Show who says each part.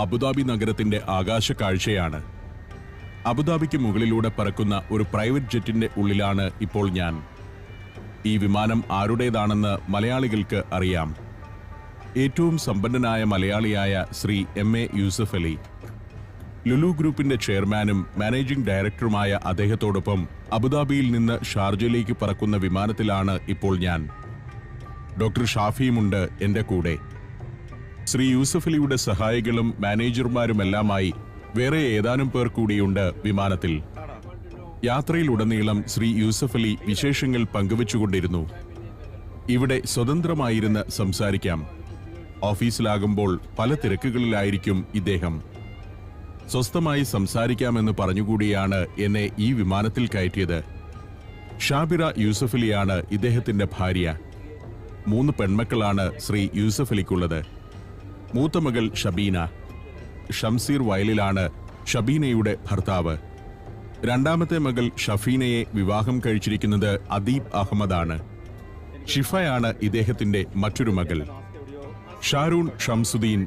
Speaker 1: Abu Dhabi നഗരത്തിന്റെ ആകാശ കാഴ്ചയാണ്. അബുദാബിക്ക് മുകളിലൂടെ പറക്കുന്ന ഒരു പ്രൈവറ്റ് ജെറ്റിന്റെ ഉള്ളിലാണ് ഇപ്പോൾ ഞാൻ. ഈ വിമാനം ആരുടേതാണെന്ന് മലയാളികൾക്ക് അറിയാം. ഏറ്റവും സമ്പന്നനായ മലയാളിയായ ശ്രീ എം.എ. യൂസഫ് അലി. ലുലു ഗ്രൂപ്പിന്റെ ചെയർമാനും മാനേജിംഗ് ഡയറക്ടറുമായ അദ്ദേഹത്തോടൊപ്പം അബുദാബിയിൽ നിന്ന് ഷാർജയിലേക്ക് പറക്കുന്ന വിമാനത്തിലാണ് ഇപ്പോൾ ഞാൻ. ഡോക്ടർ ഷാഫിയുമുണ്ട് എന്റെ കൂടെ. ശ്രീ യൂസഫ് അലിയുടെ സഹായികളും മാനേജർമാരുമെല്ലാമായി വേറെ ഏതാനും പേർ കൂടിയുണ്ട് വിമാനത്തിൽ. യാത്രയിലുടനീളം ശ്രീ യൂസഫ് അലി വിശേഷങ്ങൾ പങ്കുവച്ചുകൊണ്ടിരുന്നു. ഇവിടെ സ്വതന്ത്രമായിരുന്ന് സംസാരിക്കാം. ഓഫീസിലാകുമ്പോൾ പല തിരക്കുകളിലായിരിക്കും ഇദ്ദേഹം. സ്വസ്ഥമായി സംസാരിക്കാമെന്ന് പറഞ്ഞുകൂടിയാണ് എന്നെ ഈ വിമാനത്തിൽ കയറ്റിയത്. ഷാബിറ യൂസഫ് അലിയാണ് ഇദ്ദേഹത്തിന്റെ ഭാര്യ. 3 പെൺമക്കളാണ് ശ്രീ യൂസഫ് അലിക്കുള്ളത്. മൂത്ത മകൾ ഷബീന. ഷംസീർ വയലിലാണ് ഷബീനയുടെ ഭർത്താവ്. രണ്ടാമത്തെ മകൾ ഷഫീനയെ വിവാഹം കഴിച്ചിരിക്കുന്നത് അദീബ് അഹമ്മദാണ്. ഷിഫയാണ് ഇദ്ദേഹത്തിന്റെ മറ്റൊരു മകൾ. ഷാരൂൺ ഷംസുദ്ദീൻ